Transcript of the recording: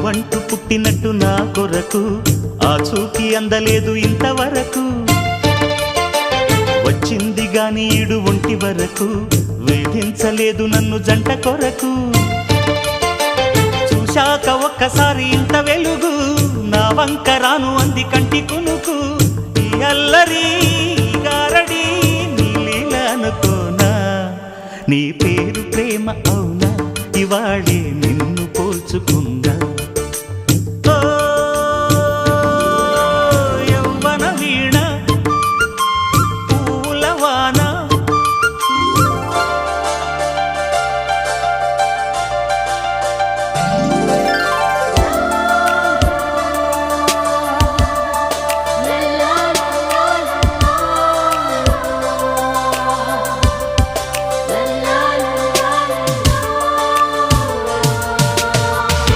నువ్వంటూ పుట్టినట్టు నా కొరకు ఆ చూకి అందలేదు ఇంతవరకు వచ్చింది గాని ఈడు ఒంటి వరకు వేధించలేదు నన్ను జంట కొరకు చూశాక ఒక్కసారి ఇంత వెలుగు నా వంక రాను అంది కంటి కునుకు ఈ అల్లరి గారడి నీ లీల అనుకోనా నీ పేరు ప్రేమ అవునా ఇవాళే నిన్ను పోల్చుకున్నా